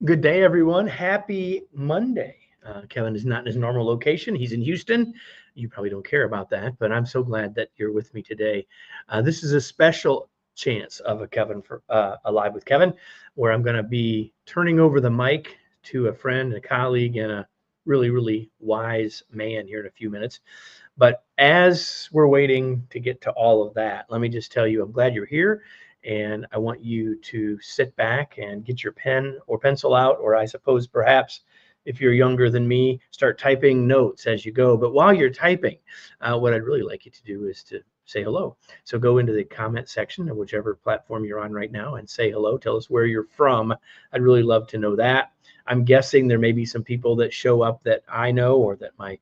Good day, everyone. Happy Monday. Kevin is not in his normal location. He's in Houston. You probably don't care about that, but I'm so glad that you're with me today. This is a special chance of a live with Kevin, where I'm going to be turning over the mic to a friend, a colleague, and a really wise man here in a few minutes. But as we're waiting to get to all of that, let me just tell you, I'm glad you're here. And I want you to sit back and get your pen or pencil out, or I suppose perhaps if you're younger than me, start typing notes as you go. But while you're typing, what I'd really like you to do is to say hello. So go into the comment section of whichever platform you're on right now and say hello. Tell us where you're from. I'd really love to know that. I'm guessing there may be some people that show up that I know or that my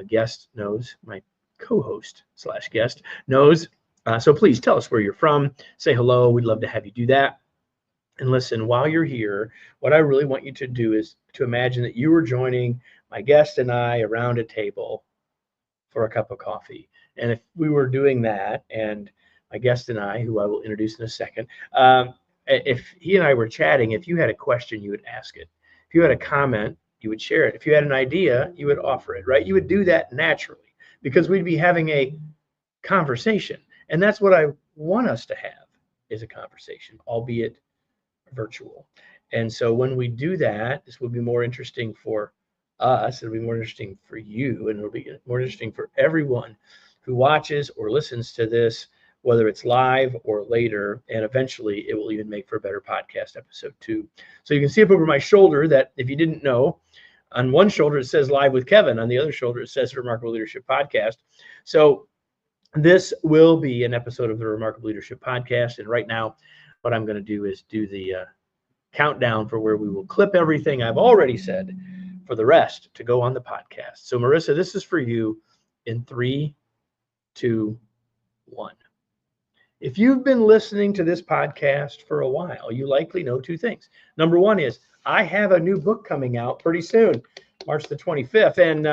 guest knows, my co-host / guest knows. So please tell us where you're from. Say hello. We'd love to have you do that. And listen, while you're here, what I really want you to do is to imagine that you were joining my guest and I around a table for a cup of coffee. And if we were doing that, and my guest and I, who I will introduce in a second, if he and I were chatting, if you had a question, you would ask it. If you had a comment, you would share it. If you had an idea, you would offer it, right? You would do that naturally because we'd be having a conversation. And that's what I want us to have is a conversation, albeit virtual. And so when we do that, this will be more interesting for us. It'll be more interesting for you, and it'll be more interesting for everyone who watches or listens to this, whether it's live or later. And eventually it will even make for a better podcast episode too. So you can see up over my shoulder that if you didn't know, on one shoulder it says Live with Kevin, on the other shoulder it says Remarkable Leadership Podcast. So this will be an episode of the Remarkable Leadership Podcast. And right now, what I'm going to do is do the countdown for where we will clip everything I've already said for the rest to go on the podcast. So, Marissa, this is for you in 3, 2, 1. If you've been listening to this podcast for a while, you likely know two things. Number one is I have a new book coming out pretty soon, March the 25th. And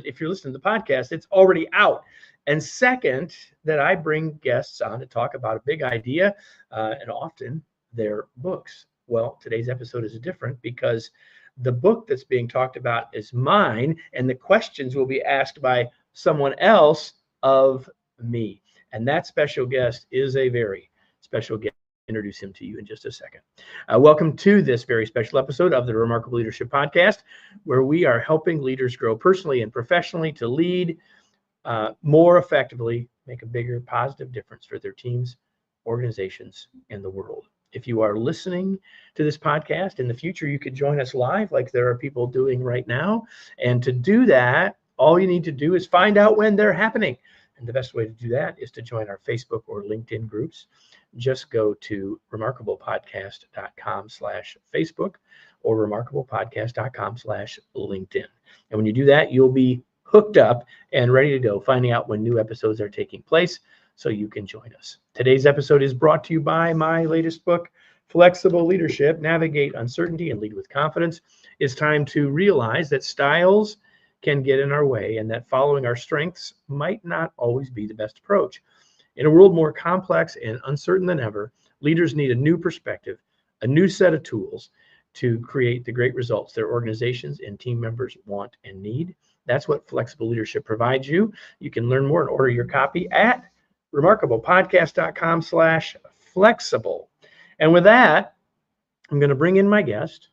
if you're listening to the podcast, it's already out. And second, that I bring guests on to talk about a big idea, and often their books. Well, today's episode is different because the book that's being talked about is mine, and the questions will be asked by someone else of me. And that special guest is a very special guest. I'll introduce him to you in just a second. Welcome to this very special episode of the Remarkable Leadership Podcast, where we are helping leaders grow personally and professionally to lead more effectively, make a bigger positive difference for their teams, organizations, and the world. If you are listening to this podcast in the future, you could join us live like there are people doing right now. And to do that, all you need to do is find out when they're happening. And the best way to do that is to join our Facebook or LinkedIn groups. Just go to remarkablepodcast.com/Facebook or remarkablepodcast.com/LinkedIn. And when you do that, you'll be hooked up and ready to go, finding out when new episodes are taking place so you can join us. Today's episode is brought to you by my latest book, Flexible Leadership, Navigate Uncertainty and Lead with Confidence. It's time to realize that styles can get in our way and that following our strengths might not always be the best approach. In a world more complex and uncertain than ever, leaders need a new perspective, a new set of tools to create the great results their organizations and team members want and need. That's what Flexible Leadership provides you. You can learn more and order your copy at remarkablepodcast.com/flexible. And with that, I'm going to bring in my guest.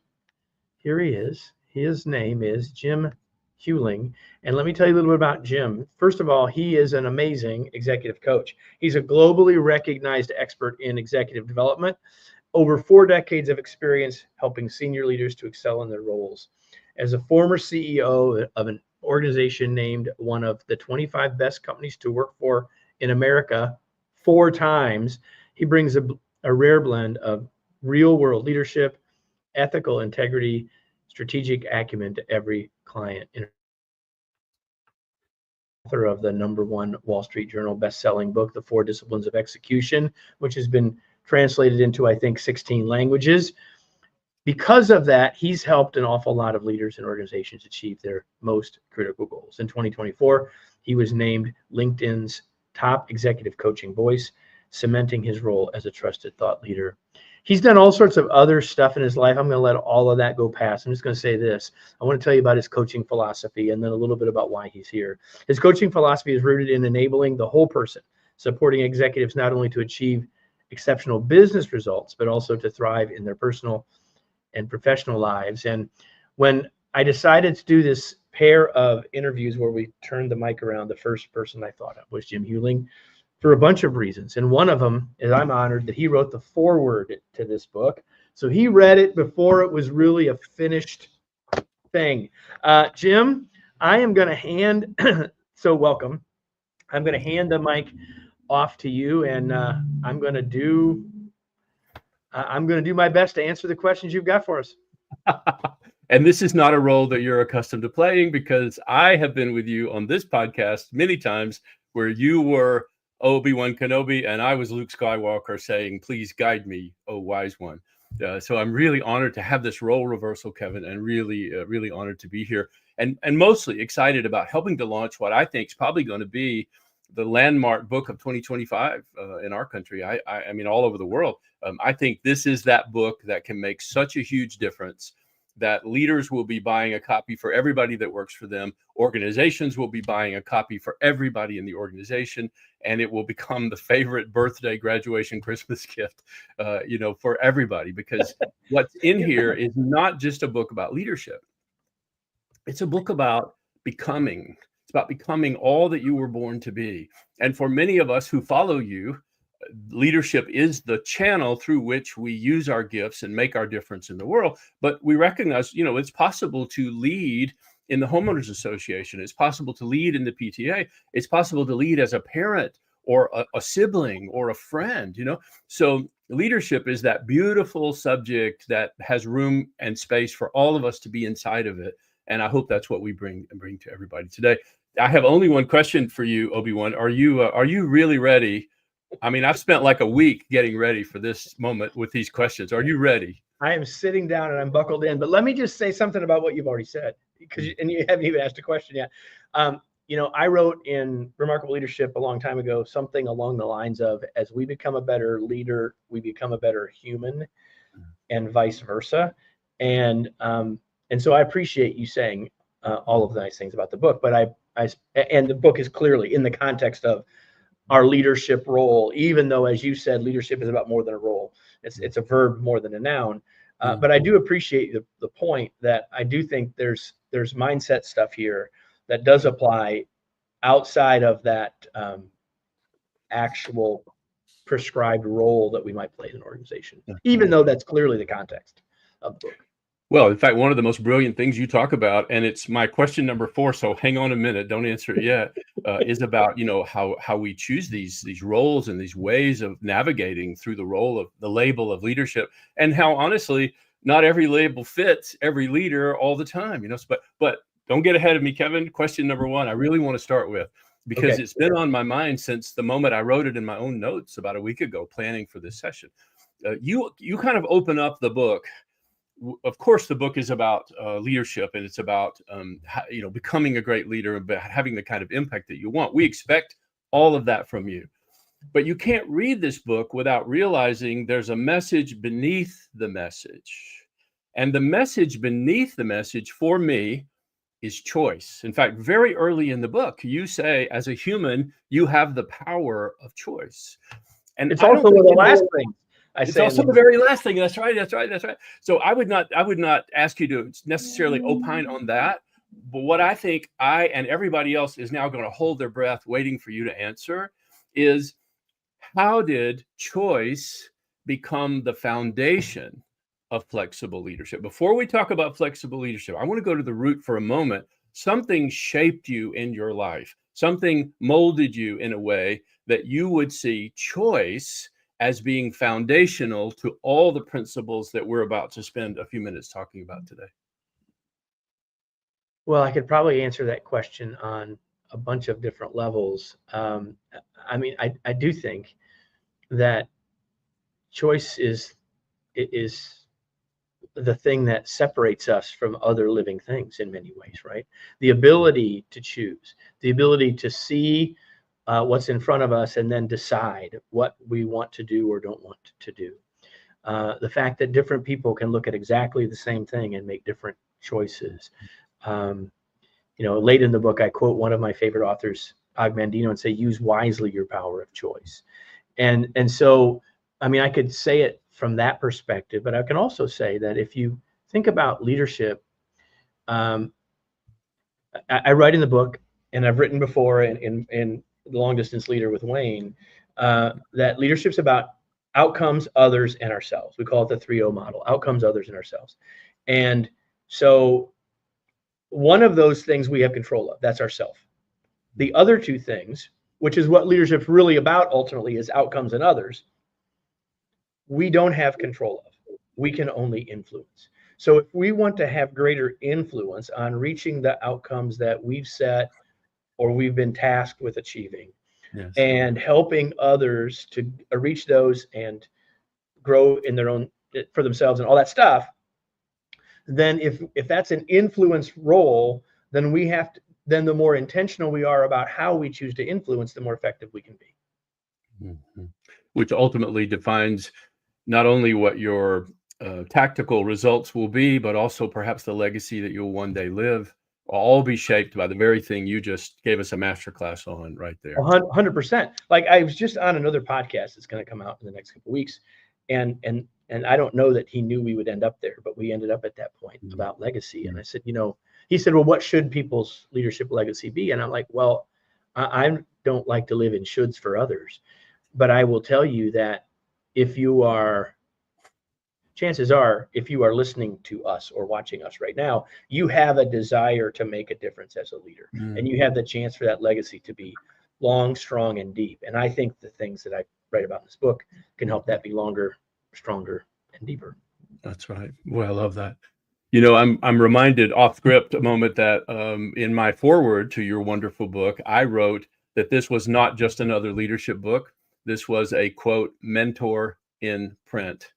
Here he is. His name is Jim Huling. And let me tell you a little bit about Jim. First of all, he is an amazing executive coach. He's a globally recognized expert in executive development, over 4 decades of experience helping senior leaders to excel in their roles. As a former CEO of an organization named one of the 25 best companies to work for in America 4 times, he brings a rare blend of real-world leadership, ethical integrity, strategic acumen to every client. Author of the #1 Wall Street Journal best-selling book, The 4 Disciplines of Execution, which has been translated into, I think, 16 languages. Because of that, he's helped an awful lot of leaders and organizations achieve their most critical goals. In 2024, he was named LinkedIn's top executive coaching voice, cementing his role as a trusted thought leader. He's done all sorts of other stuff in his life. I'm going to let all of that go past. I'm just going to say this. I want to tell you about his coaching philosophy and then a little bit about why he's here. His coaching philosophy is rooted in enabling the whole person, supporting executives not only to achieve exceptional business results, but also to thrive in their personal and professional lives. And when I decided to do this pair of interviews where we turned the mic around, the first person I thought of was Jim Huling, for a bunch of reasons. And one of them is I'm honored that he wrote the foreword to this book. So he read it before it was really a finished thing. Jim, I am going to hand, so welcome. I'm going to hand the mic off to you, and I'm going to do my best to answer the questions you've got for us. And this is not a role that you're accustomed to playing, because I have been with you on this podcast many times where you were Obi-Wan Kenobi and I was Luke Skywalker saying, "Please guide me, oh wise one." So I'm really honored to have this role reversal, Kevin, and really honored to be here, and mostly excited about helping to launch what I think is probably going to be the landmark book of 2025 in our country. I mean, all over the world. I think this is that book that can make such a huge difference, that leaders will be buying a copy for everybody that works for them. Organizations will be buying a copy for everybody in the organization, and it will become the favorite birthday, graduation, Christmas gift, for everybody, because what's in here is not just a book about leadership. It's a book about becoming. It's about becoming all that you were born to be. And for many of us who follow you, leadership is the channel through which we use our gifts and make our difference in the world. But we recognize, it's possible to lead in the homeowners association. It's possible to lead in the PTA. It's possible to lead as a parent or a sibling or a friend, So leadership is that beautiful subject that has room and space for all of us to be inside of it. And I hope that's what we bring to everybody today. I have only one question for you, Obi-Wan. Are you really ready? I mean, I've spent like a week getting ready for this moment with these questions. Are you ready? I am sitting down and I'm buckled in, but let me just say something about what you've already said, and you haven't even asked a question yet. I wrote in Remarkable Leadership a long time ago, something along the lines of, as we become a better leader, we become a better human, and vice versa. And so I appreciate you saying all of the nice things about the book, but and the book is clearly in the context of our leadership role, even though, as you said, leadership is about more than a role. It's a verb more than a noun. But I do appreciate the point that I do think there's mindset stuff here that does apply outside of that actual prescribed role that we might play in an organization, even though that's clearly the context of the book. Well, in fact, one of the most brilliant things you talk about, and it's my question number 4, so hang on a minute, don't answer it yet, is about, how we choose these roles and these ways of navigating through the role of the label of leadership, and how, honestly, not every label fits every leader all the time, but don't get ahead of me, Kevin. Question number 1, I really want to start with, because It's been on my mind since the moment I wrote it in my own notes about a week ago, planning for this session. You kind of open up the book. Of course, the book is about leadership, and it's about becoming a great leader and having the kind of impact that you want. We expect all of that from you, but you can't read this book without realizing there's a message beneath the message, and the message beneath the message for me is choice. In fact, very early in the book, you say, as a human, you have the power of choice, and it's also the last thing. It's also the very last thing. That's right. So I would not ask you to necessarily opine on that. But what I think I and everybody else is now going to hold their breath waiting for you to answer is, how did choice become the foundation of flexible leadership? Before we talk about flexible leadership, I want to go to the root for a moment. Something shaped you in your life. Something molded you in a way that you would see choice as being foundational to all the principles that we're about to spend a few minutes talking about today. Well, I could probably answer that question on a bunch of different levels. I do think that choice is the thing that separates us from other living things in many ways, right? The ability to choose, the ability to see what's in front of us and then decide what we want to do or don't want to do. the fact that different people can look at exactly the same thing and make different choices. Late in the book, I quote one of my favorite authors, Og Mandino, and say, use wisely your power of choice. And so, I mean, I could say it from that perspective, but I can also say that if you think about leadership, I write in the book, and I've written before in The Long Distance Leader with Wayne, that leadership's about outcomes, others, and ourselves. We call it the 3O model: outcomes, others, and ourselves. And so one of those things we have control of, that's ourself. The other two things, which is what leadership's really about ultimately, is outcomes and others, we don't have control of. We can only influence. So if we want to have greater influence on reaching the outcomes that we've set or we've been tasked with achieving, yes, and helping others to reach those and grow in their own, for themselves and all that stuff, then if that's an influence role, then we have to, then the more intentional we are about how we choose to influence, the more effective we can be. Mm-hmm. Which ultimately defines not only what your tactical results will be, but also perhaps the legacy that you'll one day live, will all be shaped by the very thing you just gave us a masterclass on right there. 100%. Like, I was just on another podcast that's going to come out in the next couple of weeks, and I don't know that he knew we would end up there, but we ended up at that point about legacy. And I said, he said, well, what should people's leadership legacy be? And I'm like, well, I don't like to live in shoulds for others, but I will tell you that chances are, if you are listening to us or watching us right now, you have a desire to make a difference as a leader, and you have the chance for that legacy to be long, strong, and deep. And I think the things that I write about in this book can help that be longer, stronger, and deeper. That's right. Well, I love that. I'm reminded off script a moment that in my foreword to your wonderful book, I wrote that this was not just another leadership book. This was a, quote, mentor in print.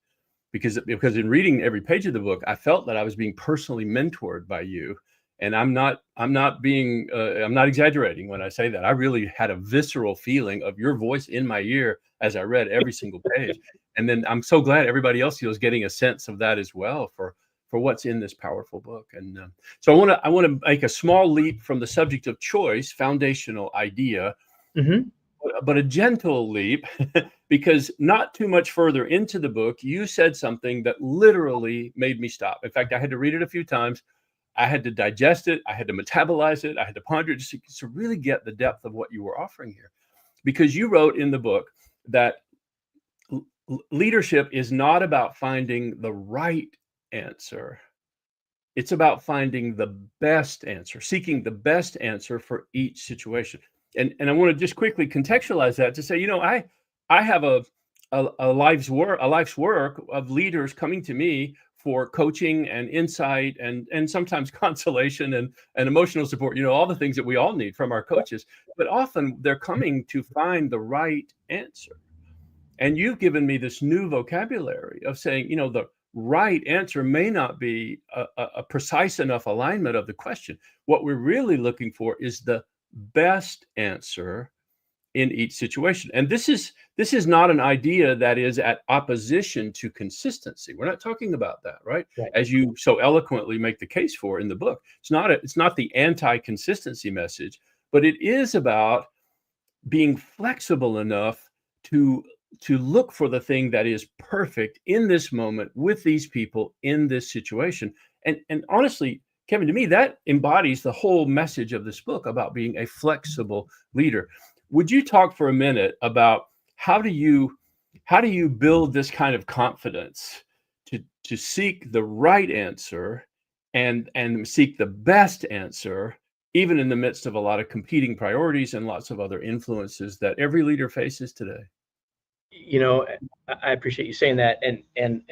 Because in reading every page of the book, I felt that I was being personally mentored by you. And I'm not exaggerating when I say that. I really had a visceral feeling of your voice in my ear as I read every single page. And then I'm so glad everybody else was getting a sense of that as well for what's in this powerful book. And so I want to make a small leap from the subject of choice, foundational idea, but a gentle leap, because not too much further into the book, you said something that literally made me stop. In fact, I had to read it a few times. I had to digest it. I had to metabolize it. I had to ponder it just to really get the depth of what you were offering here. Because you wrote in the book that leadership is not about finding the right answer. It's about finding the best answer, seeking the best answer for each situation. And I want to just quickly contextualize that to say, I have a life's work of leaders coming to me for coaching and insight and sometimes consolation and emotional support, all the things that we all need from our coaches. But often they're coming to find the right answer. And you've given me this new vocabulary of saying, the right answer may not be a precise enough alignment of the question. What we're really looking for is the best answer in each situation. And this is not an idea that is at opposition to consistency. We're not talking about that, right? As you so eloquently make the case for in the book. It's not the anti-consistency message, but it is about being flexible enough to look for the thing that is perfect in this moment with these people in this situation. And honestly, Kevin, to me, that embodies the whole message of this book about being a flexible leader. Would you talk for a minute about how do you build this kind of confidence to seek the right answer and seek the best answer, even in the midst of a lot of competing priorities and lots of other influences that every leader faces today? I appreciate you saying that, and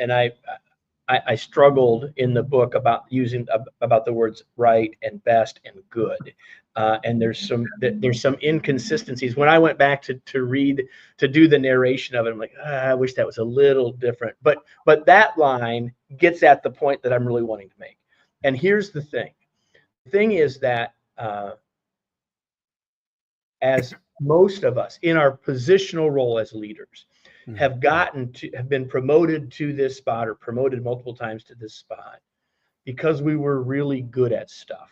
I struggled in the book about the words right and best and good, and there's some inconsistencies. When I went back to do the narration of it, I'm like, I wish that was a little different. But that line gets at the point that I'm really wanting to make. And here's the thing. The thing is that as most of us in our positional role as leaders, have been promoted to this spot or promoted multiple times to this spot because we were really good at stuff.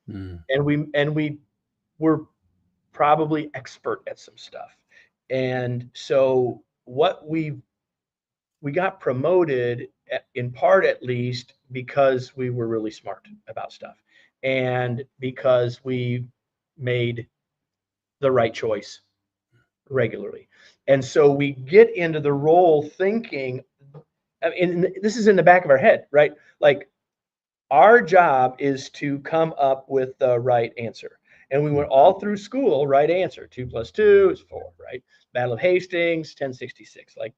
And we were probably expert at some stuff. And so we got promoted in part, at least, because we were really smart about stuff and because we made the right choice regularly. And so we get into the role thinking, and this is in the back of our head, right? Like, our job is to come up with the right answer. And we went all through school, right answer. 2 + 2 is 4, right? Battle of Hastings, 1066. Like,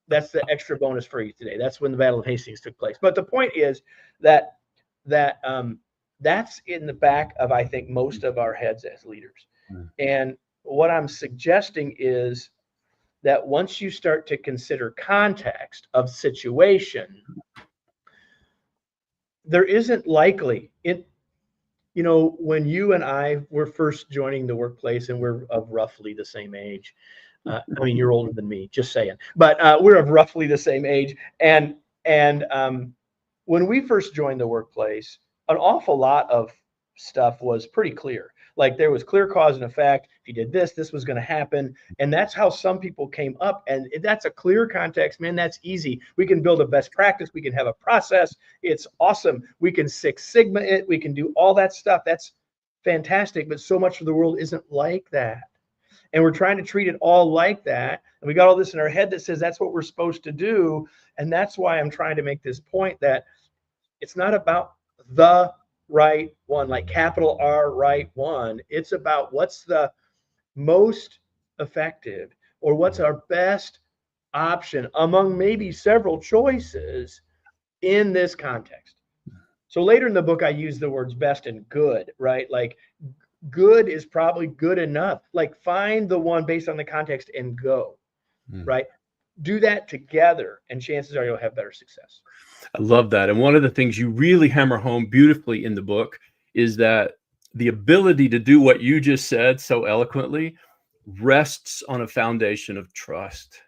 that's the extra bonus for you today. That's when the Battle of Hastings took place. But the point is that that's in the back of, I think, most of our heads as leaders. And what I'm suggesting is that once you start to consider context of situation, there isn't likely when you and I were first joining the workplace, and we're of roughly the same age. I mean, you're older than me, just saying, but we're of roughly the same age. And when we first joined the workplace, an awful lot of stuff was pretty clear. Like, there was clear cause and effect. If you did this, this was going to happen. And that's how some people came up. And that's a clear context, man. That's easy. We can build a best practice. We can have a process. It's awesome. We can Six Sigma it. We can do all that stuff. That's fantastic. But so much of the world isn't like that. And we're trying to treat it all like that. And we got all this in our head that says that's what we're supposed to do. And that's why I'm trying to make this point that it's not about the right one, like capital R right one. It's about what's the most effective, or what's our best option among maybe several choices in this context. So later in the book, I use the words best and good, right? Like, good is probably good enough. Like, find the one based on the context and go, right? Do that together, and chances are you'll have better success. I love that. And one of the things you really hammer home beautifully in the book is that the ability to do what you just said so eloquently rests on a foundation of trust.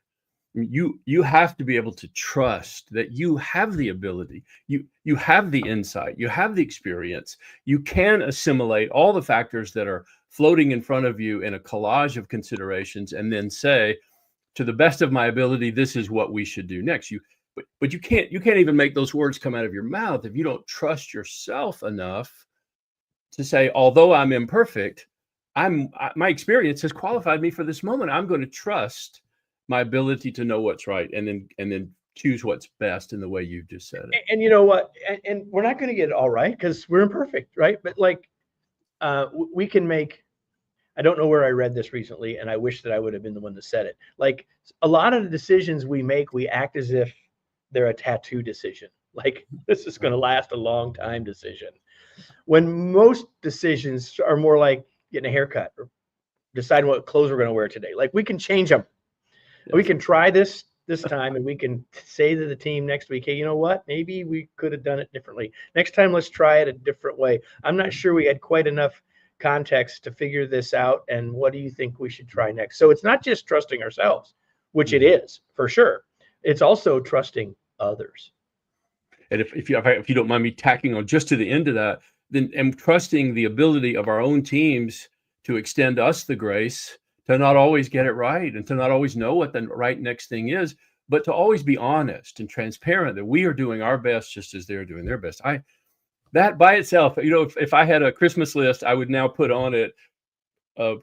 You have to be able to trust that you have the ability, you have the insight, you have the experience, you can assimilate all the factors that are floating in front of you in a collage of considerations, and then say, to the best of my ability, this is what we should do next. But you can't even make those words come out of your mouth if you don't trust yourself enough to say, although I'm imperfect, my experience has qualified me for this moment. I'm going to trust my ability to know what's right, and then choose what's best in the way you just said it. And you know what? And we're not going to get it all right because we're imperfect, right? But like, we can make. I don't know where I read this recently, and I wish that I would have been the one that said it. Like, a lot of the decisions we make, we act as if they're a tattoo decision. Like, this is going to last a long time decision. When most decisions are more like getting a haircut or deciding what clothes we're going to wear today. Like, we can change them. Yes. We can try this time, and we can say to the team next week, hey, you know what? Maybe we could have done it differently. Next time, let's try it a different way. I'm not sure we had quite enough context to figure this out, and what do you think we should try next? So it's not just trusting ourselves, which it is for sure. It's also trusting others. And if you don't mind me tacking on just to the end of that, then and trusting the ability of our own teams to extend us the grace to not always get it right, and to not always know what the right next thing is, but to always be honest and transparent that we are doing our best just as they're doing their best. That by itself, if I had a Christmas list, I would now put on it,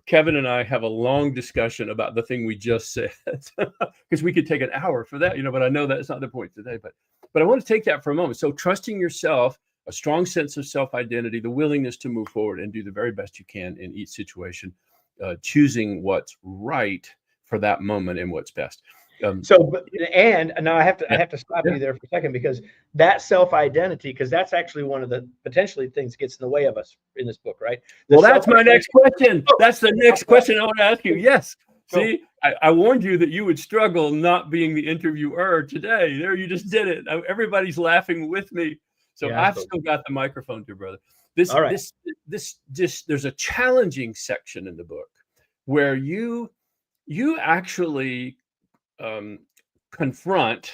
Kevin and I have a long discussion about the thing we just said, because we could take an hour for that, but I know that's not the point today. But I want to take that for a moment. So trusting yourself, a strong sense of self-identity, the willingness to move forward and do the very best you can in each situation, choosing what's right for that moment and what's best. And now I have to stop you there for a second, because that self-identity, because that's actually one of the potentially things that gets in the way of us in this book, right? Well, that's my next question. That's the next question I want to ask you. Yes. See, I warned you that you would struggle not being the interviewer today. There, you just did it. Everybody's laughing with me. So I've still got the microphone, dear brother. There's a challenging section in the book where you actually confront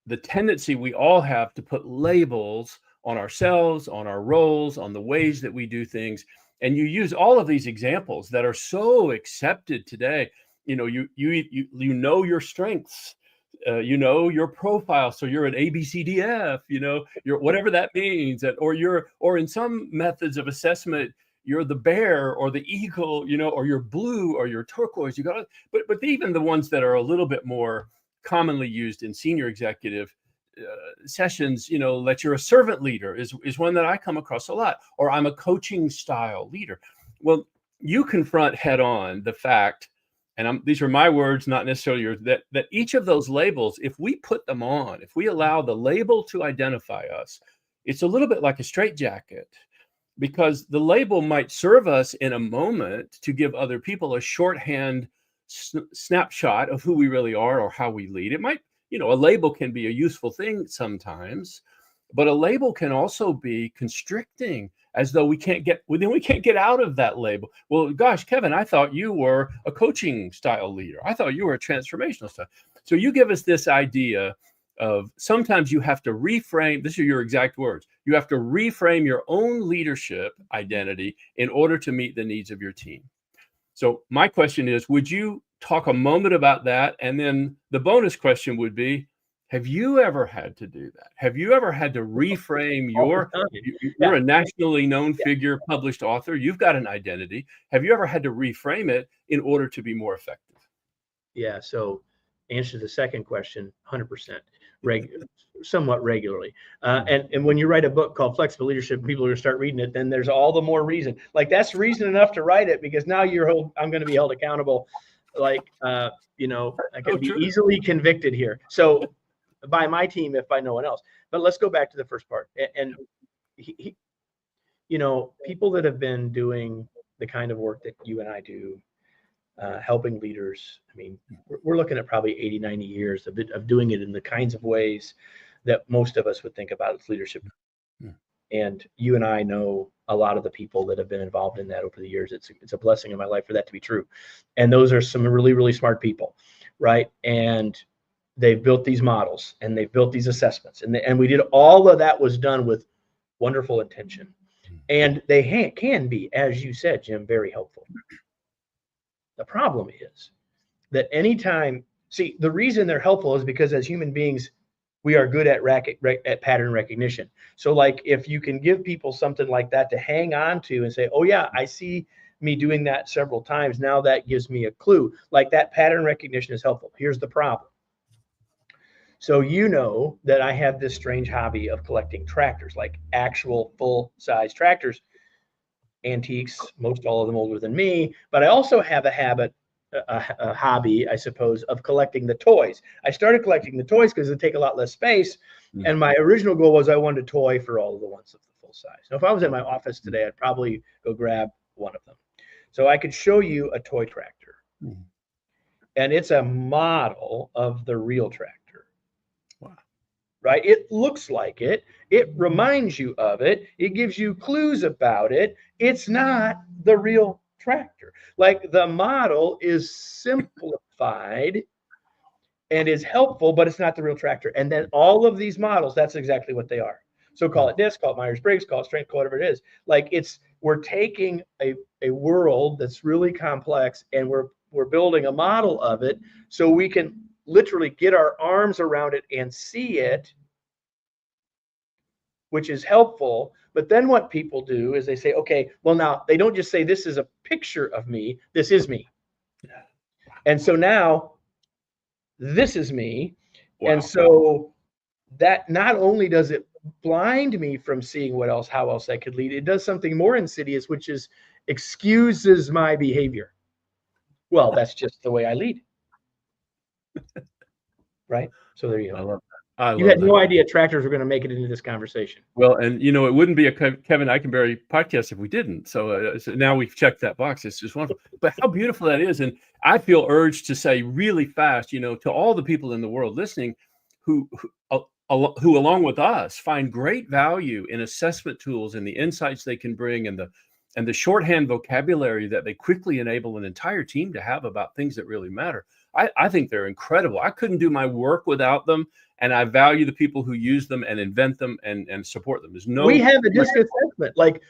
the tendency we all have to put labels on ourselves, on our roles, on the ways that we do things. And you use all of these examples that are so accepted today. You know your strengths, you know your profile. So you're an ABCDF, you're whatever that means, or in some methods of assessment, you're the bear or the eagle, or you're blue or you're turquoise. But even the ones that are a little bit more commonly used in senior executive sessions, that you're a servant leader is one that I come across a lot, or I'm a coaching style leader. Well, you confront head on the fact, and these are my words, not necessarily yours, that each of those labels, if we put them on, if we allow the label to identify us, it's a little bit like a straitjacket, because the label might serve us in a moment to give other people a shorthand snapshot of who we really are or how we lead. It might, a label can be a useful thing sometimes, but a label can also be constricting, as though we can't get out of that label. Well, gosh, Kevin, I thought you were a coaching style leader. I thought you were a transformational style. So you give us this idea of sometimes you have to reframe, this are your exact words, you have to reframe your own leadership identity in order to meet the needs of your team. So my question is, would you talk a moment about that? And then the bonus question would be, have you ever had to do that? Have you ever had to reframe you're a nationally known figure, published author, you've got an identity. Have you ever had to reframe it in order to be more effective? Yeah. So answer to the second question, 100%, somewhat regularly. And when you write a book called Flexible Leadership, people are going to start reading it, then there's all the more reason. Like, that's reason enough to write it, because now I'm going to be held accountable. Like, I can be easily convicted here. So by my team, if by no one else. But let's go back to the first part. And people that have been doing the kind of work that you and I do, helping leaders, I mean, we're looking at probably 80, 90 years of doing it in the kinds of ways that most of us would think about as leadership. Yeah. And you and I know a lot of the people that have been involved in that over the years. It's a blessing in my life for that to be true. And those are some really, really smart people, right? And they've built these models and they've built these assessments, and we did all of that was done with wonderful intention. And they can be, as you said, Jim, very helpful. The problem is that the reason they're helpful is because as human beings, we are good at pattern recognition. So like, if you can give people something like that to hang on to and say, oh yeah, I see me doing that several times, now that gives me a clue. Like, that pattern recognition is helpful. Here's the problem. So that I have this strange hobby of collecting tractors, like actual full-size tractors, antiques, most all of them older than me. But I also have a hobby, I suppose, of collecting the toys. I started collecting the toys because they take a lot less space. Mm-hmm. And my original goal was I wanted a toy for all of the ones of the full size. Now, if I was in my office today, I'd probably go grab one of them. So I could show you a toy tractor. Mm-hmm. And it's a model of the real tractor. Wow. Right? It looks like it. It reminds you of it. It gives you clues about it. It's not the real tractor. Like, the model is simplified and is helpful, but it's not the real tractor. And then all of these models, that's exactly what they are. So call it DISC, call it Myers-Briggs, call it strength, call it whatever it is. Like, we're taking a world that's really complex and we're building a model of it so we can literally get our arms around it and see it, which is helpful. But then what people do is they say, okay, well, now they don't just say this is a picture of me, this is me. And so now this is me. Wow. And so that not only does it blind me from seeing how else I could lead, it does something more insidious, which is excuses my behavior. Well, that's just the way I lead. Right? So there you go. I love that. You had no idea tractors were going to make it into this conversation. Well, and it wouldn't be a Kevin Eikenberry podcast if we didn't. So now we've checked that box. It's just wonderful. But how beautiful that is. And I feel urged to say really fast, to all the people in the world listening who along with us find great value in assessment tools and the insights they can bring and the shorthand vocabulary that they quickly enable an entire team to have about things that really matter. I think they're incredible. I couldn't do my work without them. And I value the people who use them and invent them and support them. There's no. We have a disc assessment. Like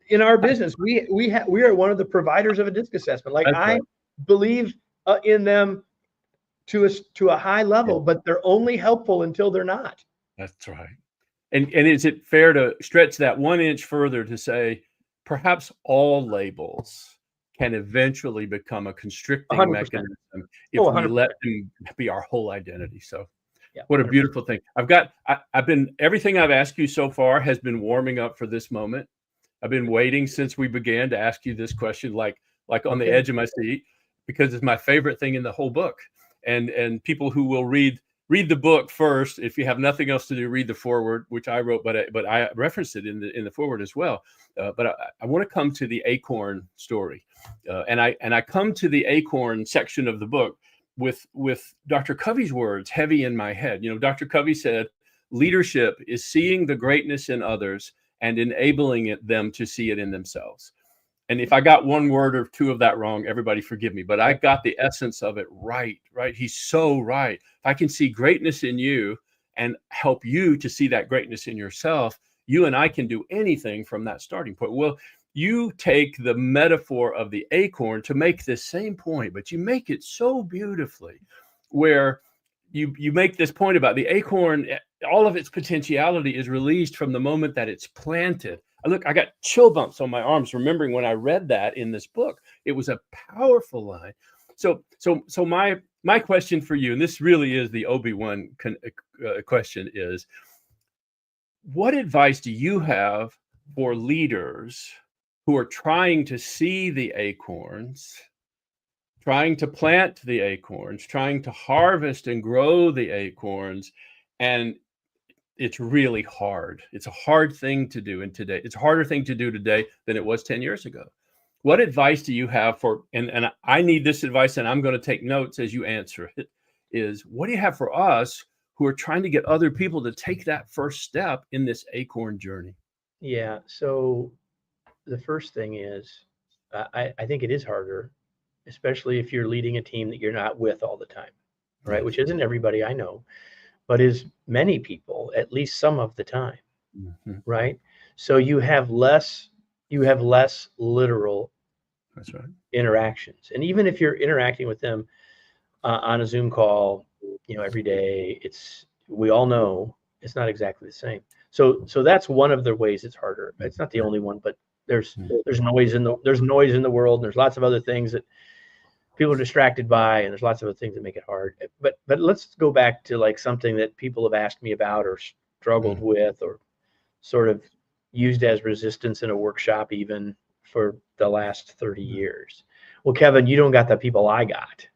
in our business, we are one of the providers of a disc assessment. Like I believe in them to a high level, but they're only helpful until they're not. That's right. And is it fair to stretch that 1 inch further to say perhaps all labels can eventually become a constricting 100%. mechanism if we let them be our whole identity? So what a 100%. beautiful thing. I've been, everything I've asked you so far has been warming up for this moment. I've been waiting since we began to ask you this question, like on the edge of my seat, because it's my favorite thing in the whole book. And people who will read the book first, if you have nothing else to do, read the foreword, which I wrote, but I referenced it in the foreword as well. But I want to come to the acorn story, and I come to the acorn section of the book with Dr. Covey's words heavy in my head. Dr. Covey said, "Leadership is seeing the greatness in others and enabling them to see it in themselves." And if I got one word or two of that wrong, everybody forgive me, but I got the essence of it right? He's so right. If I can see greatness in you and help you to see that greatness in yourself, you and I can do anything from that starting point. Well, you take the metaphor of the acorn to make this same point, but you make it so beautifully, where you make this point about the acorn. All of its potentiality is released from the moment that it's planted. Look, I got chill bumps on my arms remembering when I read that in this book. It was a powerful line. So my question for you, and this really is the Obi-Wan question, is what advice do you have for leaders who are trying to see the acorns, trying to plant the acorns, trying to harvest and grow the acorns, and it's really hard. It's a hard thing to do today. It's a harder thing to do today than it was 10 years ago. What advice do you have for, and I need this advice, and I'm going to take notes as you answer it, is what do you have for us who are trying to get other people to take that first step in this acorn journey? Yeah. So the first thing is, I think it is harder, especially if you're leading a team that you're not with all the time, right? Which isn't everybody I know, but is many people, at least some of the time, right? So you have less literal interactions. And even if you're interacting with them on a Zoom call, every day, we all know it's not exactly the same. So that's one of the ways it's harder. It's not the only one, but there's noise in the world, and there's lots of other things that people are distracted by, and there's lots of other things that make it hard. But let's go back to like something that people have asked me about or struggled with or sort of used as resistance in a workshop even for the last 30 years. Well, Kevin, you don't got the people I got.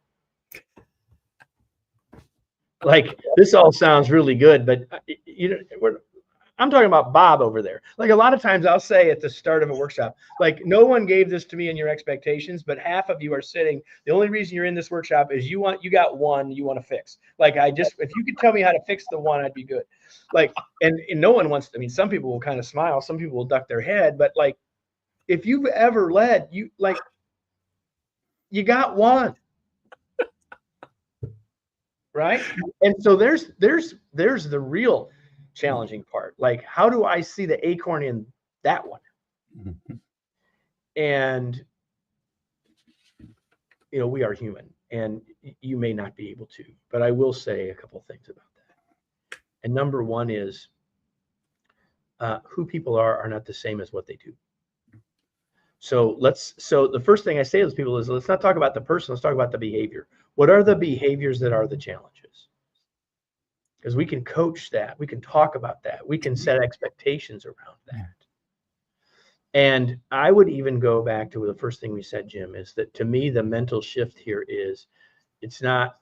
Like, this all sounds really good, but I'm talking about Bob over there. Like, a lot of times I'll say at the start of a workshop, like, no one gave this to me in your expectations, but half of you are sitting. The only reason you're in this workshop is you got one you want to fix. Like, if you could tell me how to fix the one, I'd be good. Like, and no one wants to, some people will kind of smile, some people will duck their head, but like, if you've ever led, you you got one. Right. And so there's the real challenging part. Like, how do I see the acorn in that one? And, we are human, and you may not be able to, but I will say a couple of things about that. And number one is who people are not the same as what they do. So the first thing I say to those people is, let's not talk about the person, let's talk about the behavior. What are the behaviors that are the challenges? Because we can coach that, we can talk about that, we can set expectations around that. And I would even go back to the first thing we said, Jim, is that to me, the mental shift here is, it's not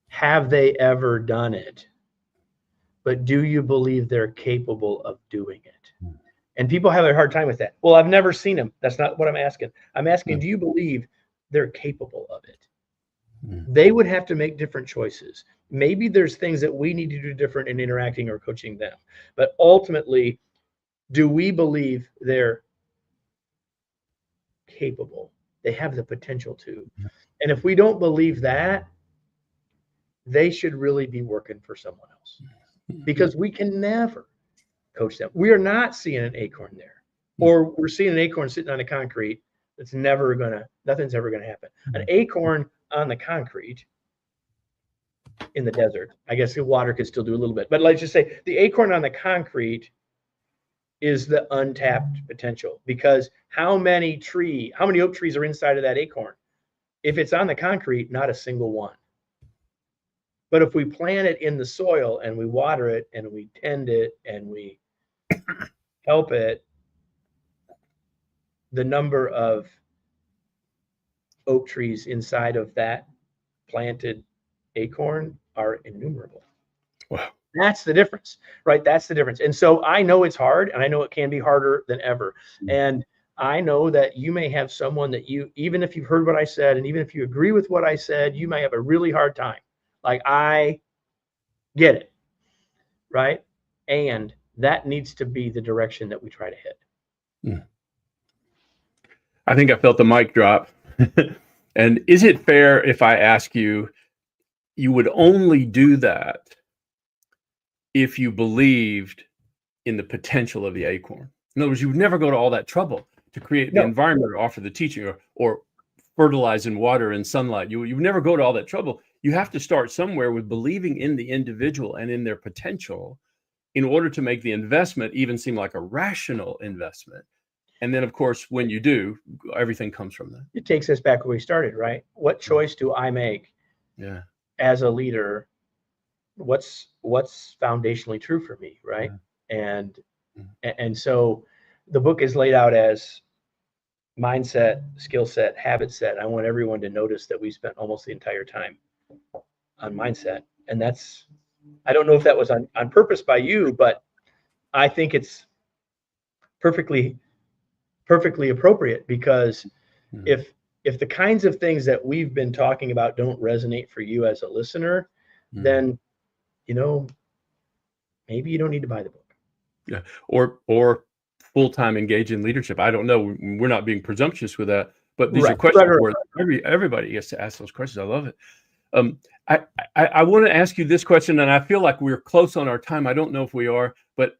have they ever done it, but do you believe they're capable of doing it? And people have a hard time with that. Well, I've never seen them. That's not what I'm asking. I'm asking, do you believe they're capable of it? They would have to make different choices. Maybe there's things that we need to do different in interacting or coaching them. But ultimately, do we believe they're capable? they have the potential to. And if we don't believe that, they should really be working for someone else, because we can never coach them. We are not seeing an acorn there, or we're seeing an acorn sitting on the concrete. Nothing's ever gonna happen. An acorn on the concrete in the desert, I guess the water could still do a little bit, but let's just say the acorn on the concrete is the untapped potential, because how many oak trees are inside of that acorn? If it's on the concrete, not a single one. But if we plant it in the soil and we water it and we tend it and we help it, the number of oak trees inside of that planted acorn are innumerable. Wow. That's the difference, right? That's the difference. And so I know it's hard, and I know it can be harder than ever. And I know that you may have someone that even if you've heard what I said, and even if you agree with what I said, you may have a really hard time. Like, I get it, right? And that needs to be the direction that we try to hit. I think I felt the mic drop. And is it fair if I ask you, you would only do that if you believed in the potential of the acorn? In other words, you would never go to all that trouble to create the environment or offer the teaching or fertilize and water and sunlight. You would never go to all that trouble. You have to start somewhere with believing in the individual and in their potential in order to make the investment even seem like a rational investment. And then, of course, when you do, everything comes from that. It takes us back where we started, right? What choice do I make as a leader? What's foundationally true for me, right? And so the book is laid out as mindset, skill set, habit set. I want everyone to notice that we spent almost the entire time on mindset. And I don't know if that was on purpose by you, but I think it's perfectly appropriate, because if the kinds of things that we've been talking about don't resonate for you as a listener, then, maybe you don't need to buy the book. Yeah. Or full-time engage in leadership. I don't know. We're not being presumptuous with that, but these are questions where everybody gets to ask those questions. I love it. I want to ask you this question, and I feel like we're close on our time. I don't know if we are, but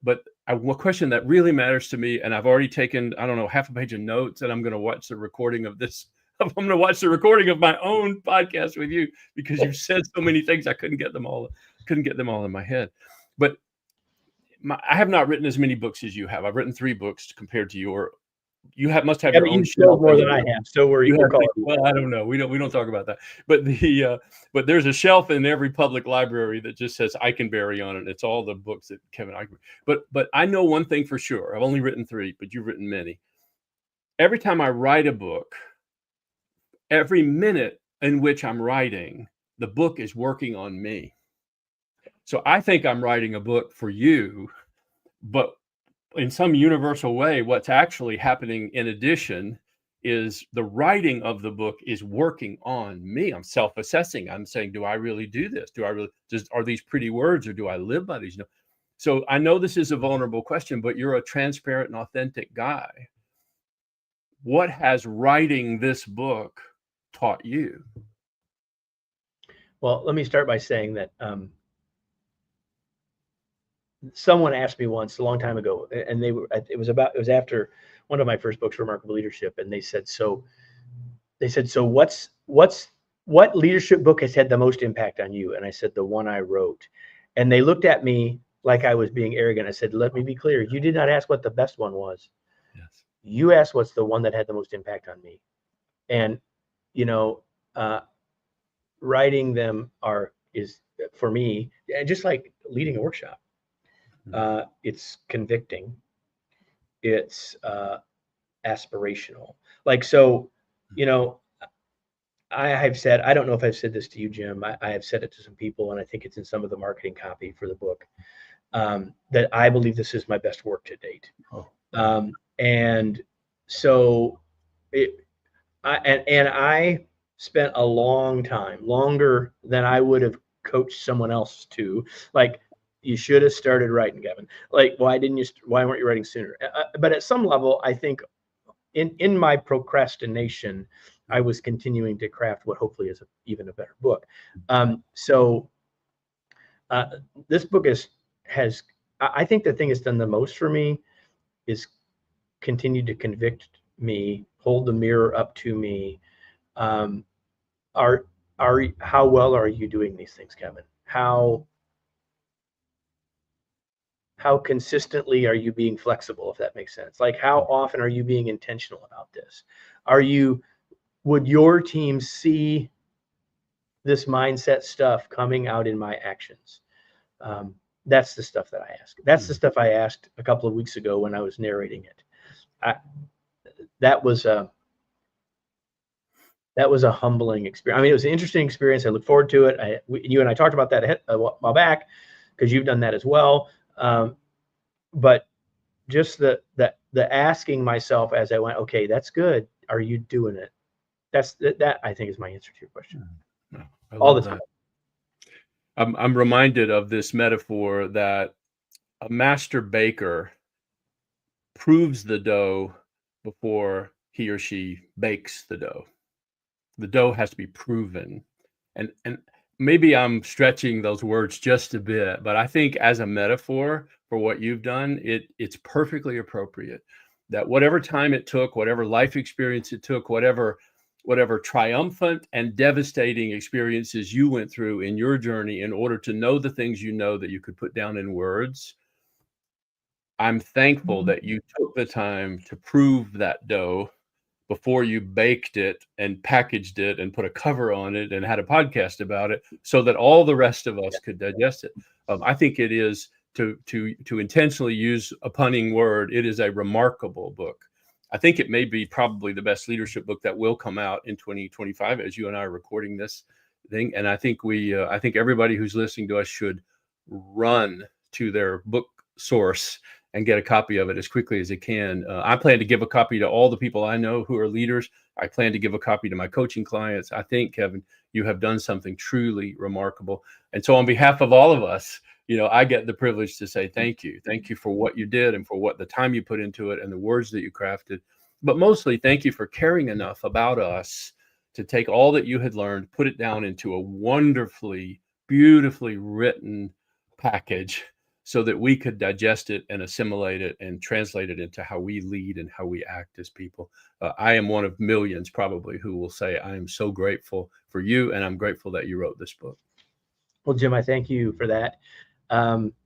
a question that really matters to me, and I've already taken, I don't know, half a page of notes, and I'm going to watch the recording of this. I'm going to watch the recording of my own podcast with you, because you've said so many things I couldn't get them all in my head. But I have not written as many books as you have. I've written 3 books compared to your. You must have your own shelf more than I have. So well, I don't know. We don't talk about that. But but there's a shelf in every public library that just says Eikenberry on it. It's all the books that Kevin Eikenberry. But I know one thing for sure. I've only written 3, but you've written many. Every time I write a book, every minute in which I'm writing, the book is working on me. So I think I'm writing a book for you, but in some universal way, what's actually happening in addition is the writing of the book is working on me. I'm self-assessing. I'm saying, do I really do this? Are these pretty words, or do I live by these? No. So I know this is a vulnerable question, but you're a transparent and authentic guy. What has writing this book taught you? Well, let me start by saying that someone asked me once a long time ago, and it was after one of my first books, Remarkable Leadership, and they said, so what leadership book has had the most impact on you? And I said, the one I wrote. And they looked at me like I was being arrogant. I said, let me be clear. You did not ask what the best one was. Yes. You asked what's the one that had the most impact on me. And, writing them is for me, just like leading a workshop. It's convicting. It's aspirational. Like, so, I have said, I don't know if I've said this to you, Jim. I have said it to some people, and I think it's in some of the marketing copy for the book, that I believe this is my best work to date. And so I spent a long time, longer than I would have coached someone else to, like, you should have started writing, Kevin. Like, why weren't you writing sooner? But at some level, I think in my procrastination, I was continuing to craft what hopefully is even a better book. So this book has, I think the thing that's done the most for me is continue to convict me, hold the mirror up to me. Are how well are you doing these things, Kevin? How consistently are you being flexible, if that makes sense? Like, how often are you being intentional about this? Would your team see this mindset stuff coming out in my actions? That's the stuff that I ask. That's the stuff I asked a couple of weeks ago when I was narrating it. That was a humbling experience. I mean, it was an interesting experience. I look forward to it. You and I talked about that a while back because you've done that as well. But just the asking myself as I went, okay, that's good. Are you doing it? That I think is my answer to your question. All the time. I'm reminded of this metaphor that a master baker proves the dough before he or she bakes the dough. The dough has to be proven. And maybe I'm stretching those words just a bit, but I think as a metaphor for what you've done, it's perfectly appropriate that whatever time it took, whatever life experience it took, whatever triumphant and devastating experiences you went through in your journey in order to know the things you know that you could put down in words, I'm thankful that you took the time to prove that dough before you baked it and packaged it and put a cover on it and had a podcast about it so that all the rest of us could digest it. I think it is, to intentionally use a punning word, it is a remarkable book. I think it may be probably the best leadership book that will come out in 2025 as you and I are recording this thing. And I think I think everybody who's listening to us should run to their book source and get a copy of it as quickly as they can. I plan to give a copy to all the people I know who are leaders. I plan to give a copy to my coaching clients. I think, Kevin, you have done something truly remarkable. And so on behalf of all of us, I get the privilege to say thank you. Thank you for what you did and for what the time you put into it and the words that you crafted. But mostly, thank you for caring enough about us to take all that you had learned, put it down into a wonderfully, beautifully written package so that we could digest it and assimilate it and translate it into how we lead and how we act as people. I am one of millions probably who will say, I am so grateful for you, and I'm grateful that you wrote this book. Well, Jim, I thank you for that.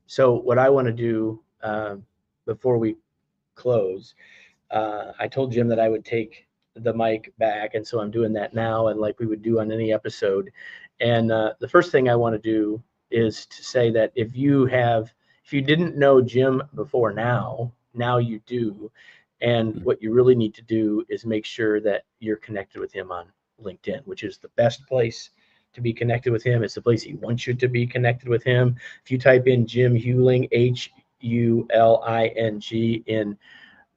So what I want to do before we close, I told Jim that I would take the mic back, and so I'm doing that now, and like we would do on any episode. And the first thing I want to do is to say that if you didn't know Jim before now you do. And what you really need to do is make sure that you're connected with him on LinkedIn, which is the best place to be connected with him. It's the place he wants you to be connected with him. If you type in Jim Huling, Huling, in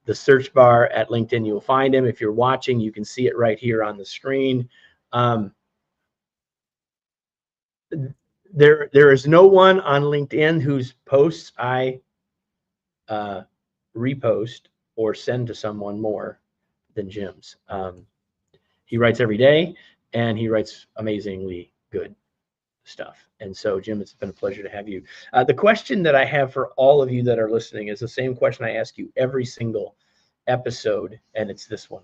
the search bar at LinkedIn, you'll find him. If you're watching, you can see it right here on the screen. There is no one on LinkedIn whose posts I repost or send to someone more than Jim's. He writes every day, and he writes amazingly good stuff. And so, Jim, it's been a pleasure to have you. The question that I have for all of you that are listening is the same question I ask you every single episode, and it's this one.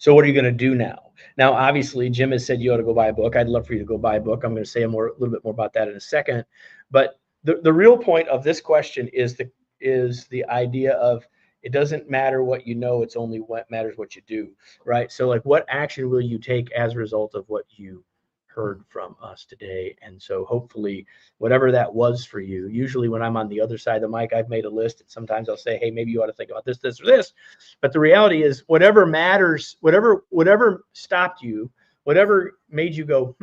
So what are you going to do now? Now, obviously, Jim has said you ought to go buy a book. I'd love for you to go buy a book. I'm going to say a little bit more about that in a second. But the real point of this question is the idea of it doesn't matter what you know, it's only what matters what you do, right? So like, what action will you take as a result of what you heard from us today? And so hopefully whatever that was for you, usually when I'm on the other side of the mic, I've made a list, and sometimes I'll say, hey, maybe you ought to think about this, this, or this. But the reality is whatever matters, whatever stopped you, whatever made you go,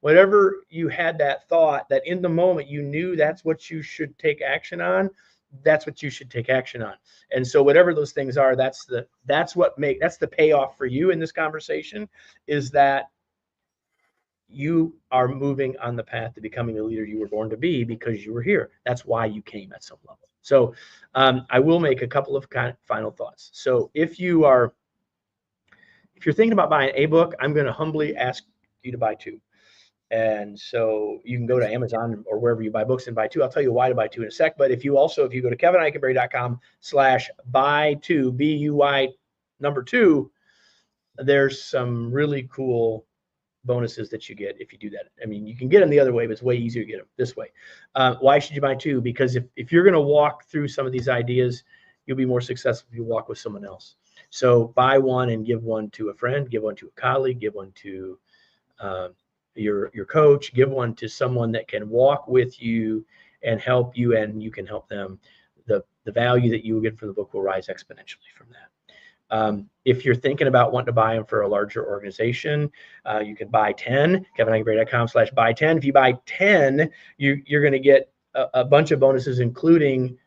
whatever you had that thought that in the moment you knew that's what you should take action on, that's what you should take action on. And so whatever those things are, that's the payoff for you in this conversation, is that you are moving on the path to becoming the leader you were born to be because you were here. That's why you came at some level. So I will make a couple of final thoughts. So if you if you're thinking about buying a book, I'm going to humbly ask you to buy 2. And so you can go to Amazon or wherever you buy books and buy 2. I'll tell you why to buy 2 in a sec. But if you go to kevinikenberry.com/buy2, BUY2, there's some really cool bonuses that you get if you do that. I mean, you can get them the other way, but it's way easier to get them this way. Why should you buy 2? Because if you're going to walk through some of these ideas, you'll be more successful if you walk with someone else. So buy 1 and give 1 to a friend, give 1 to a colleague, give 1 to your coach, give 1 to someone that can walk with you and help you, and you can help them. The value that you will get from the book will rise exponentially from that. If you're thinking about wanting to buy them for a larger organization, you can buy 10, kevinikenberry.com/buy10. If you buy 10, you're going to get a bunch of bonuses, including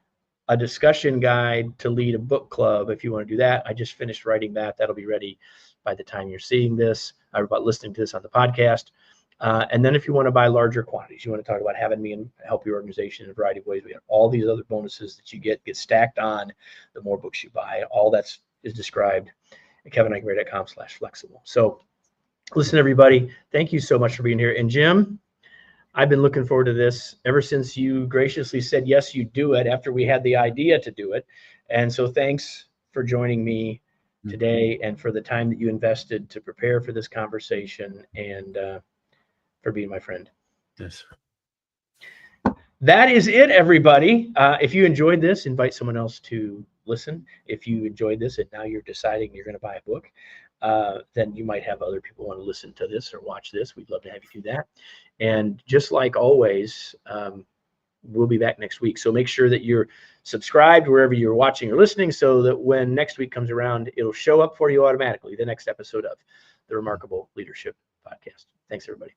a discussion guide to lead a book club. If you want to do that, I just finished writing that. That'll be ready by the time you're seeing this, or about listening to this on the podcast. And then if you want to buy larger quantities, you want to talk about having me help your organization in a variety of ways. We have all these other bonuses that you get stacked on the more books you buy. All that's is described at kevinikenberry.com/flexible. So listen, everybody, thank you so much for being here. And Jim, I've been looking forward to this ever since you graciously said, yes, you do it, after we had the idea to do it. And so thanks for joining me today and for the time that you invested to prepare for this conversation, and for being my friend. Yes. That is it, everybody. If you enjoyed this, invite someone else to listen. If you enjoyed this and now you're deciding you're going to buy a book, then you might have other people want to listen to this or watch this. We'd love to have you do that. And just like always, we'll be back next week. So make sure that you're subscribed wherever you're watching or listening, so that when next week comes around, it'll show up for you automatically, the next episode of the Remarkable Leadership Podcast. Thanks, everybody.